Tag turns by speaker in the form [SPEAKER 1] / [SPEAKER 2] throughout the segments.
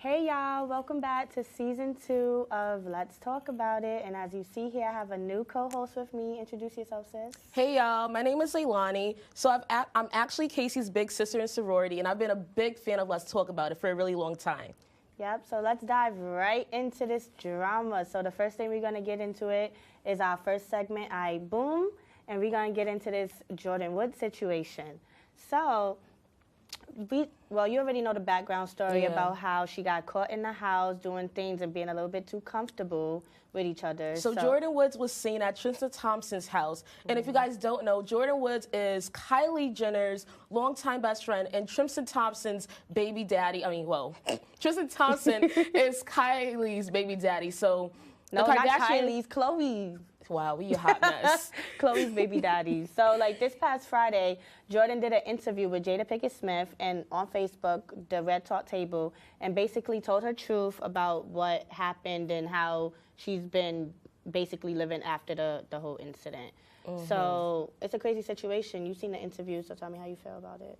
[SPEAKER 1] Hey y'all, welcome back to season 2 of Let's Talk About It. And as you see here, I have a new co-host with me. Introduce yourself, sis.
[SPEAKER 2] Hey y'all, my name is Leilani. So I'm actually Casey's big sister in sorority, and I've been a big fan of Let's Talk About It for a really long time.
[SPEAKER 1] Yep, so let's dive right into this drama. So the first thing we're going to get into it is our first segment, I Boom, and we're going to get into this Jordyn Woods situation. So, you already know the background story about how she got caught in the house doing things and being a little bit too comfortable with each other.
[SPEAKER 2] So Jordyn Woods was seen at Tristan Thompson's house. And if you guys don't know, Jordyn Woods is Kylie Jenner's longtime best friend and Tristan Thompson's baby daddy. Tristan Thompson is Kylie's baby daddy. So
[SPEAKER 1] no, not Kylie's, Chloe's.
[SPEAKER 2] Wow, we a hot mess.
[SPEAKER 1] Chloe's baby daddy. So, this past Friday, Jordyn did an interview with Jada Pinkett Smith and on Facebook, the Red Talk Table, and basically told her truth about what happened and how she's been basically living after the whole incident. So, it's a crazy situation. You've seen the interview, so tell me how you feel about it.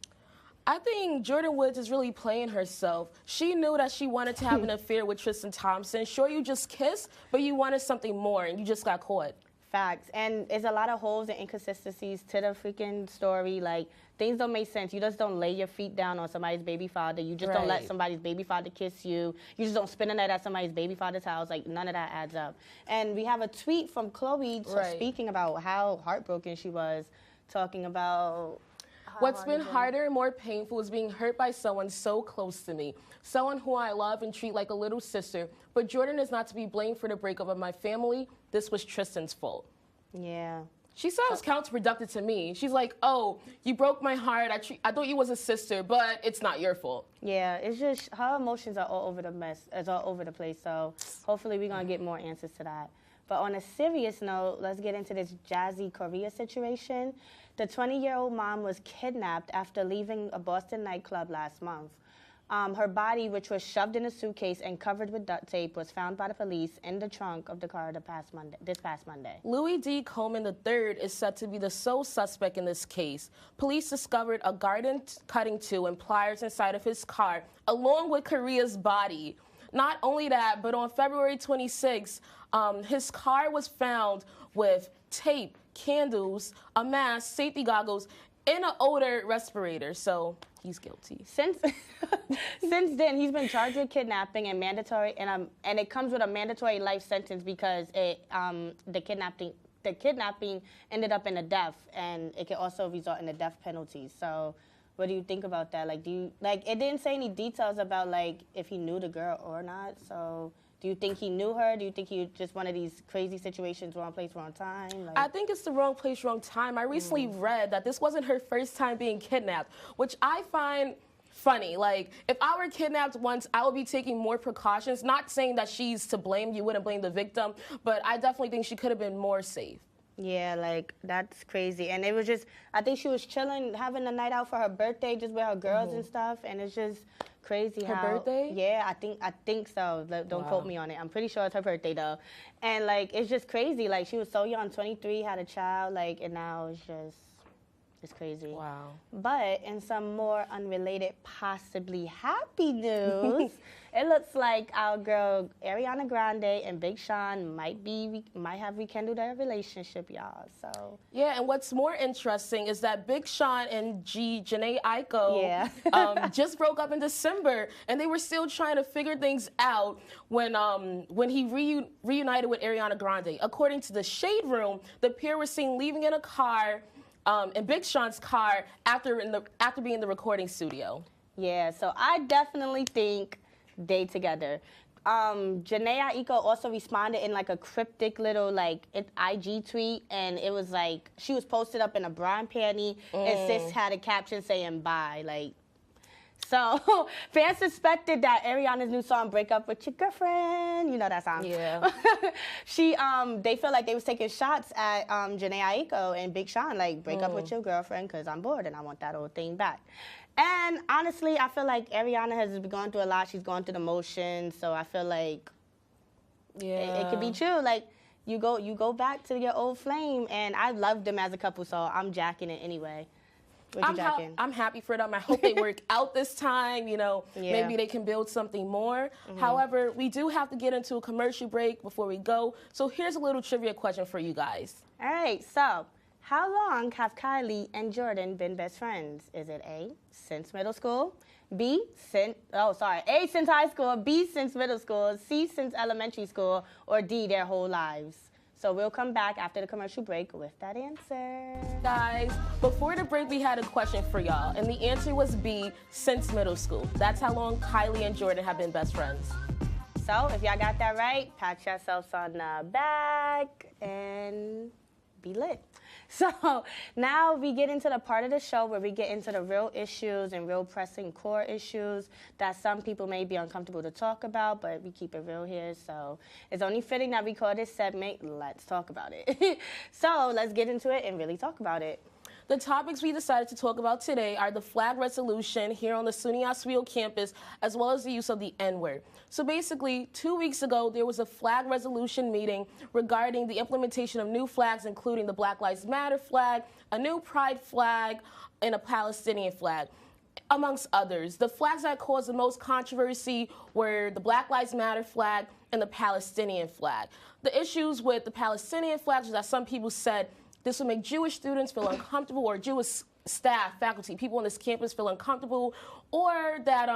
[SPEAKER 2] I think Jordyn Woods is really playing herself. She knew that she wanted to have an affair with Tristan Thompson. Sure, you just kissed, but you wanted something more, and you just got caught.
[SPEAKER 1] Facts. And there's a lot of holes and inconsistencies to the freaking story. Things don't make sense. You just don't lay your feet down on somebody's baby father. You just don't let somebody's baby father kiss you. You just don't spend the night at somebody's baby father's house. None of that adds up. And we have a tweet from Chloe speaking about how heartbroken she was, talking about...
[SPEAKER 2] What's been harder and more painful is being hurt by someone so close to me, someone who I love and treat like a little sister. But Jordyn is not to be blamed for the breakup of my family. This was Tristan's fault.
[SPEAKER 1] Yeah.
[SPEAKER 2] She said it was counterproductive to me. She's like, oh, you broke my heart. I thought you was a sister, but it's not your fault.
[SPEAKER 1] Yeah, it's just her emotions are all over the mess. It's all over the place. So hopefully we're going to get more answers to that. But on a serious note, let's get into this Jazzy Korea situation. The 20-year-old mom was kidnapped after leaving a Boston nightclub last month. Her body, which was shoved in a suitcase and covered with duct tape, was found by the police in the trunk of the car this past Monday.
[SPEAKER 2] Louis D. Coleman III is said to be the sole suspect in this case. Police discovered a garden cutting tool and pliers inside of his car, along with Korea's body. Not only that, but on February 26th, his car was found with tape, candles, a mask, safety goggles, and an odor respirator. So he's guilty. Since
[SPEAKER 1] then, he's been charged with kidnapping and mandatory, and it comes with a mandatory life sentence because the kidnapping ended up in a death, and it can also result in a death penalty. So. What do you think about that? It didn't say any details about, if he knew the girl or not. So, do you think he knew her? Do you think he just one of these crazy situations, wrong place, wrong time?
[SPEAKER 2] I think it's the wrong place, wrong time. I recently read that this wasn't her first time being kidnapped, which I find funny. If I were kidnapped once, I would be taking more precautions. Not saying that she's to blame. You wouldn't blame the victim. But I definitely think she could have been more safe.
[SPEAKER 1] Yeah, that's crazy. And it was just, I think she was chilling, having a night out for her birthday, just with her girls and stuff. And it's just crazy
[SPEAKER 2] her birthday?
[SPEAKER 1] Yeah, I think so. Don't quote me on it. I'm pretty sure it's her birthday, though. And, it's just crazy. She was so young, 23, had a child, and now it's crazy.
[SPEAKER 2] Wow.
[SPEAKER 1] But in some more unrelated, possibly happy news, it looks like our girl Ariana Grande and Big Sean might have rekindled their relationship, y'all. So
[SPEAKER 2] yeah, and what's more interesting is that Big Sean and Jhené Aiko just broke up in December, and they were still trying to figure things out when he reunited with Ariana Grande. According to the Shade Room, the pair were seen leaving in a car. In Big Sean's car after being in the recording studio.
[SPEAKER 1] Yeah, so I definitely think they together. Jhené Aiko also responded in a cryptic little IG tweet, and it was she was posted up in a bra and panty, and sis had a caption saying bye, So fans suspected that Ariana's new song "Break Up with Your Girlfriend," you know that song.
[SPEAKER 2] Yeah.
[SPEAKER 1] They felt like they was taking shots at Jhené Aiko and Big Sean, break up with your girlfriend because I'm bored and I want that old thing back. And honestly, I feel like Ariana has gone through a lot. She's gone through the motions, so I feel like it could be true. You go back to your old flame, and I loved them as a couple, so I'm jacking it anyway.
[SPEAKER 2] I'm happy for them. I hope they work out this time. You know, maybe they can build something more. However, we do have to get into a commercial break before we go. So here's a little trivia question for you guys.
[SPEAKER 1] All right, so how long have Kylie and Jordan been best friends? Is it A, since middle school, A, since high school, B, since middle school, C, since elementary school, or D, their whole lives? So we'll come back after the commercial break with that answer.
[SPEAKER 2] Guys, before the break, we had a question for y'all, and the answer was B, since middle school. That's how long Kylie and Jordan have been best friends.
[SPEAKER 1] So if y'all got that right, pat yourselves on the back and be lit. So now we get into the part of the show where we get into the real issues and real pressing core issues that some people may be uncomfortable to talk about, but we keep it real here. So it's only fitting that we call this segment, Let's Talk About It. So let's get into it and really talk about it.
[SPEAKER 2] The topics we decided to talk about today are the flag resolution here on the SUNY Oswego campus, as well as the use of the N-word. So basically, 2 weeks ago, there was a flag resolution meeting regarding the implementation of new flags, including the Black Lives Matter flag, a new pride flag, and a Palestinian flag, amongst others. The flags that caused the most controversy were the Black Lives Matter flag and the Palestinian flag. The issues with the Palestinian flags was that some people said this would make Jewish students feel uncomfortable, or Jewish staff, faculty, people on this campus feel uncomfortable, or that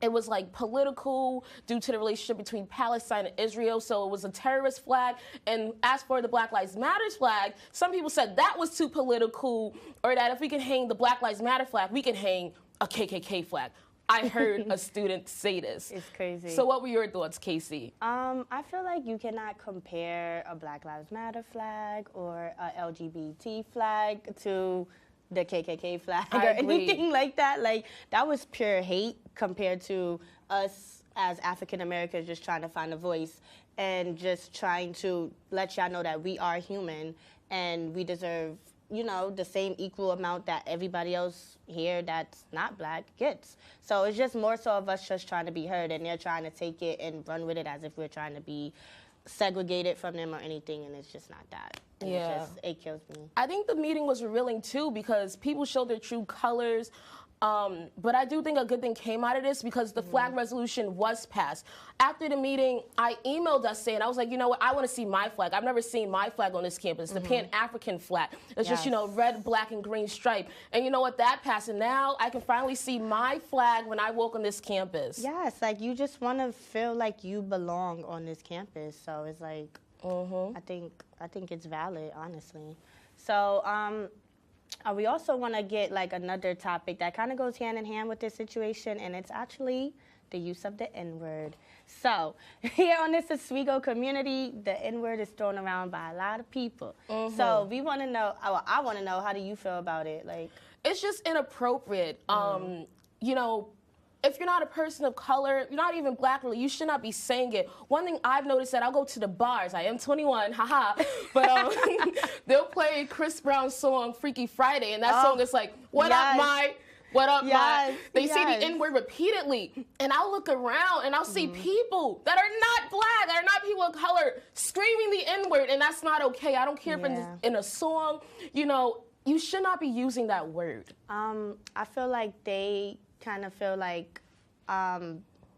[SPEAKER 2] it was like political due to the relationship between Palestine and Israel, so it was a terrorist flag. And as for the Black Lives Matter flag, some people said that was too political, or that if we can hang the Black Lives Matter flag, we can hang a KKK flag. I heard a student say this.
[SPEAKER 1] It's crazy.
[SPEAKER 2] So what were your thoughts, Casey?
[SPEAKER 1] I feel like you cannot compare a Black Lives Matter flag or a LGBT flag to the KKK flag or anything like that. Like, that was pure hate compared to us as African Americans just trying to find a voice and just trying to let y'all know that we are human and we deserve, you know, the same equal amount that everybody else here that's not black gets. So it's just more so of us just trying to be heard, and they're trying to take it and run with it as if we're trying to be segregated from them or anything, and it's just not that. And it kills me.
[SPEAKER 2] I think the meeting was revealing too, because people showed their true colors. But I do think a good thing came out of this, because the flag resolution was passed. After the meeting, I emailed us saying, I was like, you know what, I want to see my flag. I've never seen my flag on this campus, the Pan-African flag. It's just, you know, red, black, and green stripe. And you know what, that passed. And now I can finally see my flag when I walk on this campus.
[SPEAKER 1] Yes, like you just want to feel like you belong on this campus. So it's like, I think it's valid, honestly. So, we also want to get like another topic that kind of goes hand in hand with this situation, and it's actually the use of the N-word. So here on this Oswego community, the N-word is thrown around by a lot of people. So we want to know, I want to know, how do you feel about it? Like,
[SPEAKER 2] it's just inappropriate. You know, if you're not a person of color, you're not even black, really, you should not be saying it. One thing I've noticed that I'll go to the bars. I am 21, haha. But they'll play Chris Brown's song Freaky Friday, and that song is like, what up, my? What up, my? They say the N-word repeatedly, and I'll look around and I'll see people that are not black, that are not people of color, screaming the N-word, and that's not okay. I don't care if it's in a song. You know, you should not be using that word.
[SPEAKER 1] I feel like they kind of feel like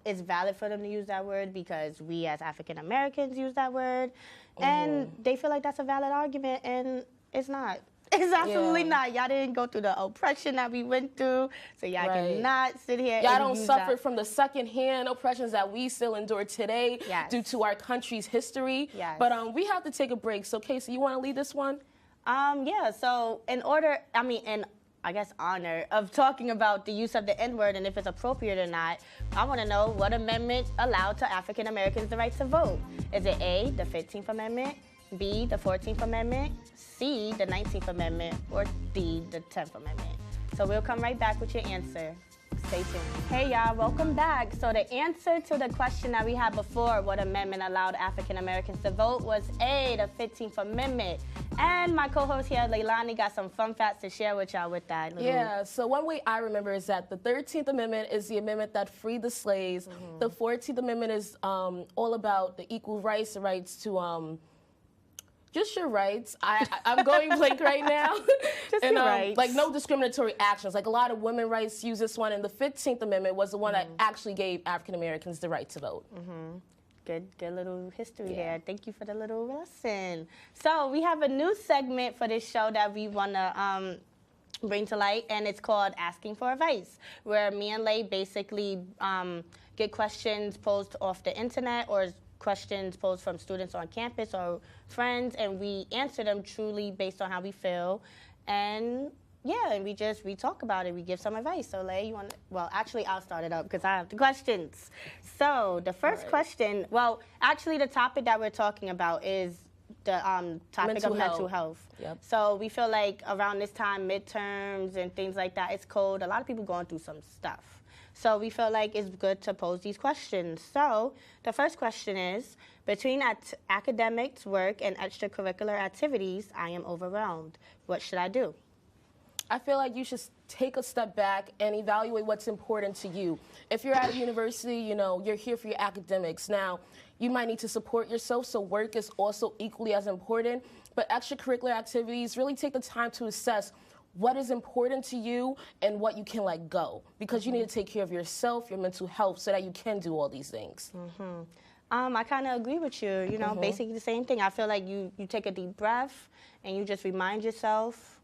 [SPEAKER 1] it's valid for them to use that word because we as African Americans use that word, and they feel like that's a valid argument, and it's not. It's absolutely not. Y'all didn't go through the oppression that we went through, so y'all cannot sit here
[SPEAKER 2] y'all
[SPEAKER 1] and
[SPEAKER 2] don't
[SPEAKER 1] use
[SPEAKER 2] suffer
[SPEAKER 1] that.
[SPEAKER 2] from the secondhand oppressions that we still endure today due to our country's history. But we have to take a break. So, Casey, you want to lead this one?
[SPEAKER 1] Yeah, so in honor of talking about the use of the N-word and if it's appropriate or not, I want to know what amendment allowed to African Americans the right to vote. Is it A, the 15th Amendment, B, the 14th Amendment, C, the 19th Amendment, or D, the 10th Amendment? So we'll come right back with your answer. Stay tuned. Hey y'all, welcome back. So the answer to the question that we had before, what amendment allowed African Americans to vote, was A, the 15th Amendment. And my co-host here, Leilani, got some fun facts to share with y'all with that.
[SPEAKER 2] Yeah, so one way I remember is that the 13th Amendment is the amendment that freed the slaves. The 14th Amendment is all about the equal rights, the rights to Just your rights. I'm going blank right now.
[SPEAKER 1] Just
[SPEAKER 2] and,
[SPEAKER 1] your rights.
[SPEAKER 2] Like no discriminatory actions. Like a lot of women rights use this one, and the 15th Amendment was the one that actually gave African Americans the right to vote.
[SPEAKER 1] Good little history there. Thank you for the little lesson. So we have a new segment for this show that we want to bring to light, and it's called Asking for Advice, where me and Lay basically get questions posed off the internet or questions posed from students on campus or friends, and we answer them truly based on how we feel. And yeah, and we talk about it. We give some advice. So, Lay, you want to, well, actually, I'll start it up because I have the questions. So, the first question, well, actually, the topic that we're talking about is the topic of mental health.
[SPEAKER 2] Yep.
[SPEAKER 1] So, we feel like around this time, midterms and things like that, it's cold. A lot of people going through some stuff. So, we feel like it's good to pose these questions. So, the first question is, between academics, work, and extracurricular activities, I am overwhelmed. What should I do?
[SPEAKER 2] I feel like you should take a step back and evaluate what's important to you. If you're at a university, you know, you're here for your academics. Now, you might need to support yourself, so work is also equally as important. But extracurricular activities, really take the time to assess what is important to you and what you can let go. Because you need to take care of yourself, your mental health, so that you can do all these things.
[SPEAKER 1] I kind of agree with you. You know, basically the same thing. I feel like you take a deep breath and you just remind yourself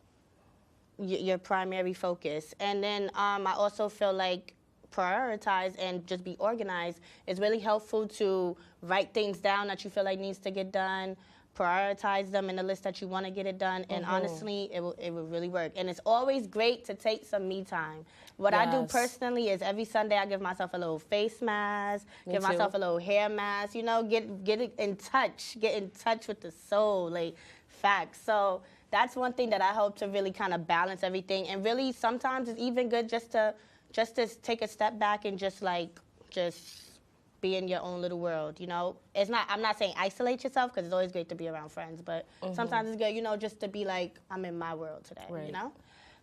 [SPEAKER 1] your primary focus. And then I also feel like prioritize and just be organized is really helpful to write things down that you feel like needs to get done, prioritize them in the list that you want to get it done, and honestly, it will really work. And it's always great to take some me time. What I do personally is every Sunday I give myself a little face mask, give myself a little hair mask, you know, get in touch with the soul, like facts. So that's one thing that I hope to really kind of balance everything. And really sometimes it's even good just to take a step back and just be in your own little world, you know? I'm not saying isolate yourself, because it's always great to be around friends, but sometimes it's good, you know, just to be like, I'm in my world today, you know?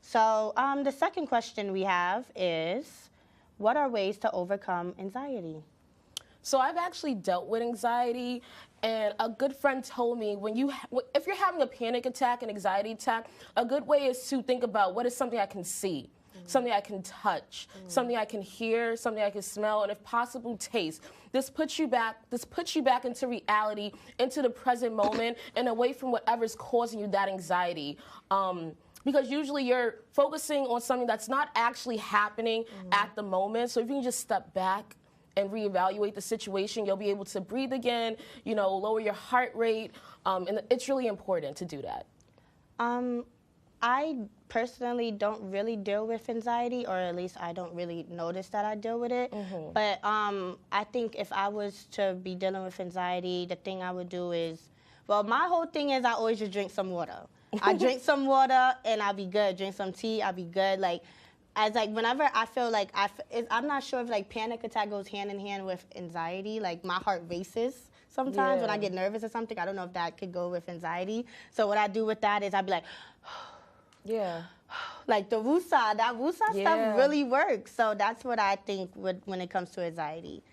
[SPEAKER 1] So the second question we have is, what are ways to overcome anxiety?
[SPEAKER 2] So I've actually dealt with anxiety, and a good friend told me if you're having a panic attack, an anxiety attack, a good way is to think about what is something I can see, something I can touch, something I can hear, something I can smell, and if possible, taste. This puts you back into reality, into the present moment, and away from whatever's causing you that anxiety. Because usually you're focusing on something that's not actually happening at the moment. So if you can just step back and reevaluate the situation, you'll be able to breathe again, you know, lower your heart rate, and it's really important to do that.
[SPEAKER 1] I personally don't really deal with anxiety, or at least I don't really notice that I deal with it. But I think if I was to be dealing with anxiety, the thing I would do is, well, my whole thing is I always just drink some water. I drink some water and I'll be good. Drink some tea, I'll be good. Like, whenever I feel like I'm not sure if like panic attack goes hand in hand with anxiety. Like my heart races sometimes when I get nervous or something. I don't know if that could go with anxiety. So what I do with that is I'd be like, like the woosah, that woosah stuff really works. So that's what I think when it comes to anxiety.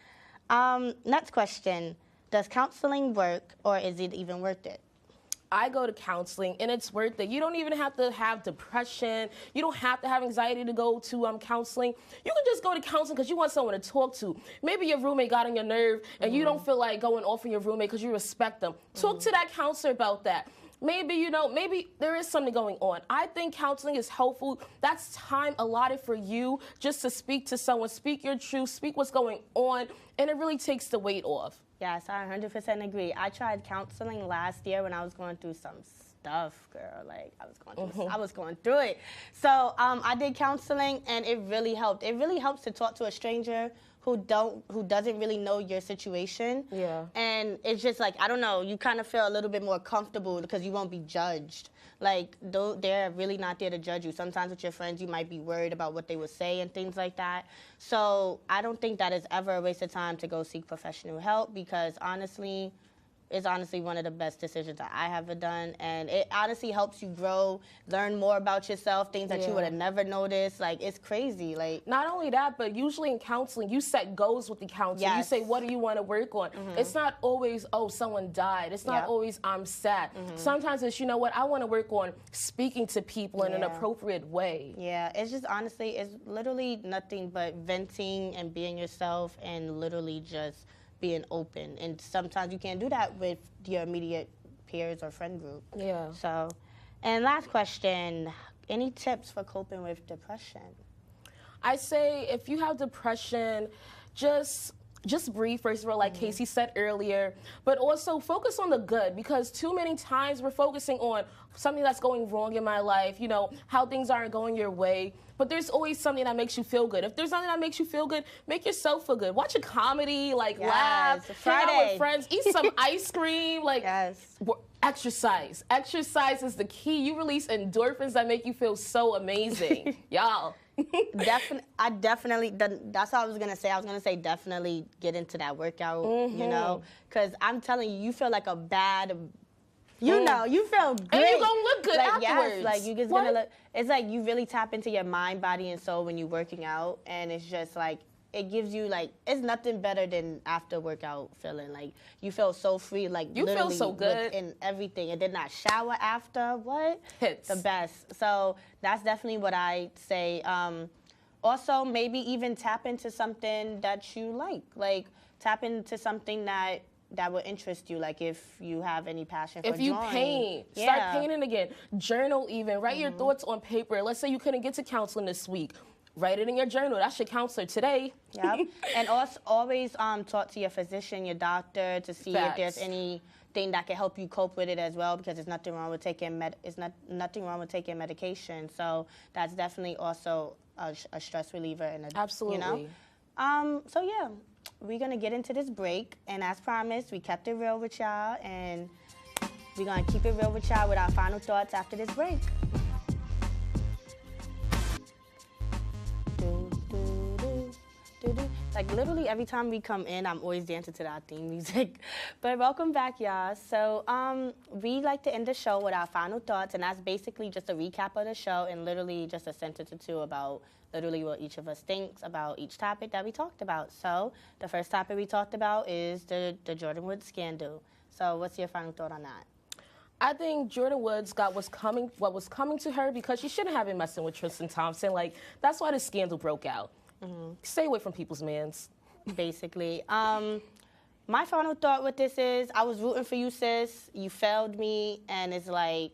[SPEAKER 1] Next question, does counseling work, or is it even worth it?
[SPEAKER 2] I go to counseling, and it's worth it. You don't even have to have depression. You don't have to have anxiety to go to counseling. You can just go to counseling because you want someone to talk to. Maybe your roommate got on your nerve, and you don't feel like going off on your roommate because you respect them. Talk to that counselor about that. Maybe, you know, maybe there is something going on. I think counseling is helpful. That's time allotted for you just to speak to someone, speak your truth, speak what's going on, and it really takes the weight off.
[SPEAKER 1] Yes, I 100% agree. I tried counseling last year when I was going through some stuff, girl. Like, I was going through it. So I did counseling, and it really helped. It really helps to talk to a stranger who doesn't really know your situation. Yeah. And it's just like, I don't know, you kind of feel a little bit more comfortable because you won't be judged. Like, they're really not there to judge you. Sometimes with your friends, you might be worried about what they would say and things like that. So I don't think that is ever a waste of time to go seek professional help, because honestly, it's honestly one of the best decisions that I have ever done. And it honestly helps you grow, learn more about yourself, things that you would have never noticed. Like, it's crazy. Like,
[SPEAKER 2] not only that, but usually in counseling, you set goals with the counselor.
[SPEAKER 1] Yes.
[SPEAKER 2] You say, what do you want to work on? It's not always, oh, someone died. It's not always, I'm sad. Sometimes it's, you know what, I want to work on speaking to people in an appropriate way.
[SPEAKER 1] Yeah, it's just honestly, it's literally nothing but venting and being yourself and literally just being open. And sometimes you can't do that with your immediate peers or friend group.
[SPEAKER 2] Yeah.
[SPEAKER 1] So, and last question, any tips for coping with depression?
[SPEAKER 2] I say if you have depression, just breathe, first of all, like Casey said earlier, but also focus on the good, because too many times we're focusing on something that's going wrong in my life, you know, how things aren't going your way, but there's always something that makes you feel good. If there's something that makes you feel good, make yourself feel good. Watch a comedy, like laugh, hang out with friends, eat some ice cream, like exercise. Exercise is the key. You release endorphins that make you feel so amazing. Y'all.
[SPEAKER 1] Definitely, that's what I was going to say. I was going to say definitely get into that workout, you know, because I'm telling you, you feel like a bad, you know, you feel great.
[SPEAKER 2] And you're going to look good
[SPEAKER 1] like,
[SPEAKER 2] afterwards.
[SPEAKER 1] Yes, like, you just going to look, it's like you really tap into your mind, body, and soul when you're working out, and it's just like, it gives you, like, it's nothing better than after workout feeling. Like, you feel so free, like,
[SPEAKER 2] you feel so good
[SPEAKER 1] in everything. And then not shower after, what?
[SPEAKER 2] Hits.
[SPEAKER 1] The best. So that's definitely what I say. Also, maybe even tap into something that you like tap into something that would interest you, like if you have any passion for
[SPEAKER 2] drawing. If you paint, start painting again. Journal even. Write your thoughts on paper. Let's say you couldn't get to counseling this week. Write it in your journal. That's your counselor today.
[SPEAKER 1] Yep. And also always talk to your physician, your doctor, to see if there's anything that can help you cope with it as well, because there's nothing wrong with taking nothing wrong with taking medication. So that's definitely also a stress reliever and
[SPEAKER 2] absolutely.
[SPEAKER 1] You know? So yeah, we're gonna get into this break, and as promised, we kept it real with y'all, and we're gonna keep it real with y'all with our final thoughts after this break. Like, literally every time we come in, I'm always dancing to that theme music. But welcome back, y'all. So we like to end the show with our final thoughts, and that's basically just a recap of the show and literally just a sentence or two about literally what each of us thinks about each topic that we talked about. So the first topic we talked about is the Jordyn Woods scandal. So what's your final thought on that?
[SPEAKER 2] I think Jordyn Woods got what was coming to her, because she shouldn't have been messing with Tristan Thompson. Like, that's why the scandal broke out. Stay away from people's mans.
[SPEAKER 1] Basically. My final thought with this is, I was rooting for you, sis. You failed me, and it's like,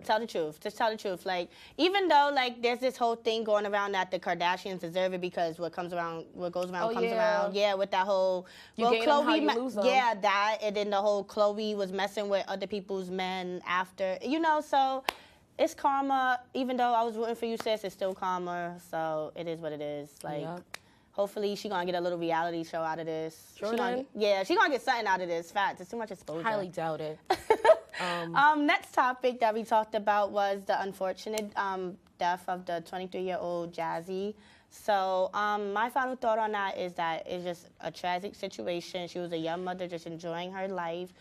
[SPEAKER 1] tell the truth. Just tell the truth. Like, even though, like, there's this whole thing going around that the Kardashians deserve it because what goes around comes around. Yeah, with that whole,
[SPEAKER 2] Chloe,
[SPEAKER 1] that, and then the whole Chloe was messing with other people's men after, you know, so it's karma. Even though I was rooting for you, sis, it's still karma. So it is what it is. Like, hopefully she gonna get a little reality show out of this. She gonna get something out of this. Facts. It's too much exposure.
[SPEAKER 2] Highly doubt it.
[SPEAKER 1] Next topic that we talked about was the unfortunate death of the 23-year-old Jazzy. So my final thought on that is that it's just a tragic situation. She was a young mother just enjoying her life,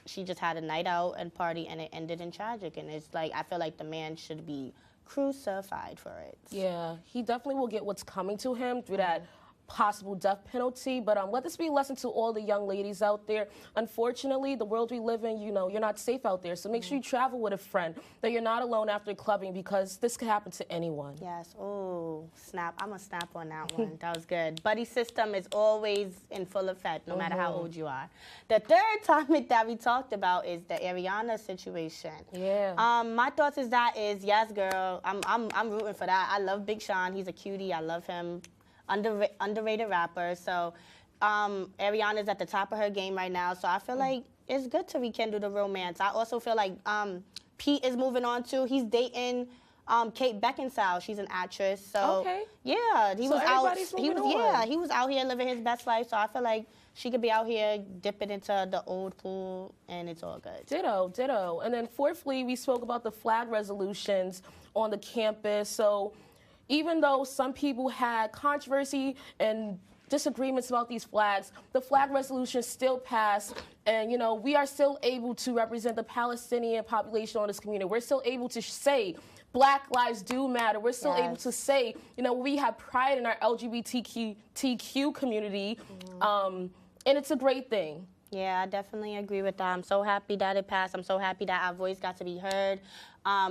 [SPEAKER 1] she just had a night out and party, and it ended in tragic. And it's like, I feel like the man should be crucified for it.
[SPEAKER 2] Yeah, he definitely will get what's coming to him through that possible death penalty, but let this be a lesson to all the young ladies out there. Unfortunately, the world we live in, you know, you're not safe out there, so make sure you travel with a friend, that you're not alone after clubbing, because this could happen to anyone.
[SPEAKER 1] Yes. Oh, snap. I'm gonna snap on that one. That was good. Buddy system is always in full effect, no matter how old you are. The third topic that we talked about is the Ariana situation.
[SPEAKER 2] Yeah.
[SPEAKER 1] My thoughts is yes, girl. I'm rooting for that. I love Big Sean. He's a cutie. I love him. Underrated rapper. So Ariana's at the top of her game right now. So I feel like it's good to rekindle the romance. I also feel like Pete is moving on too. He's dating Kate Beckinsale. She's an actress. So yeah, he was out here living his best life. So I feel like she could be out here dipping into the old pool, and it's all good.
[SPEAKER 2] Ditto. And then fourthly, we spoke about the flag resolutions on the campus. So even though some people had controversy and disagreements about these flags, the flag resolution still passed, and we are still able to represent the Palestinian population on this community. We're still able to say Black lives do matter. We're still able to say, we have pride in our LGBTQ community, and it's a great thing.
[SPEAKER 1] Yeah, I definitely agree with that. I'm so happy that it passed. I'm so happy that our voice got to be heard.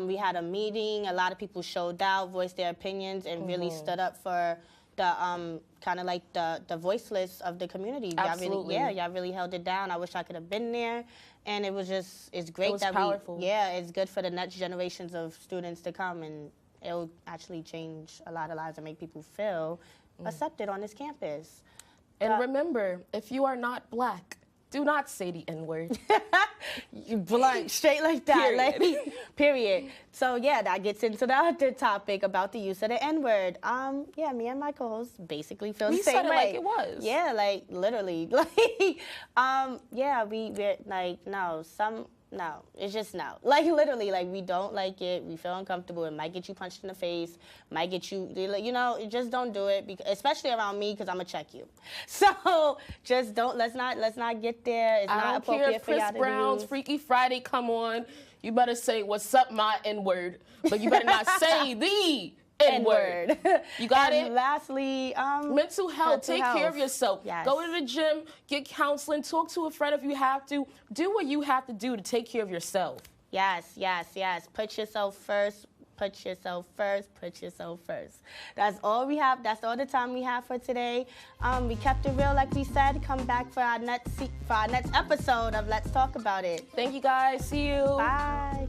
[SPEAKER 1] We had a meeting. A lot of people showed out, voiced their opinions, and really stood up for the kind of like the voiceless of the community.
[SPEAKER 2] Absolutely.
[SPEAKER 1] Y'all really held it down. I wish I could have been there. And it was it's great.
[SPEAKER 2] It was powerful.
[SPEAKER 1] It's good for the next generations of students to come, and it'll actually change a lot of lives and make people feel accepted on this campus.
[SPEAKER 2] And remember, if you are not Black, do not say the N-word.
[SPEAKER 1] You blunt, straight like that.
[SPEAKER 2] Period.
[SPEAKER 1] Period. So yeah, that gets into the other topic about the use of the N-word. Yeah, me and my co-host basically feel the same way.
[SPEAKER 2] We said it like it was.
[SPEAKER 1] Yeah, like literally. Yeah, we're like, no, it's just no. Like literally, like we don't like it. We feel uncomfortable. It might get you punched in the face. Might get you, just don't do it. Because, especially around me, because I'm gonna check you. So just don't. Let's not get there. It's not appropriate for y'all to use.
[SPEAKER 2] Chris Brown's Freaky Friday come on. You better say what's up, my N-word, but you better not say the N-word. You got it?
[SPEAKER 1] Lastly,
[SPEAKER 2] mental health. Take care of yourself.
[SPEAKER 1] Yes.
[SPEAKER 2] Go to the gym, get counseling, talk to a friend if you have to. Do what you have to do to take care of yourself.
[SPEAKER 1] Yes. Put yourself first. Put yourself first. Put yourself first. That's all we have. That's all the time we have for today. We kept it real, like we said. Come back for our next episode of Let's Talk About It.
[SPEAKER 2] Thank you, guys. See you.
[SPEAKER 1] Bye.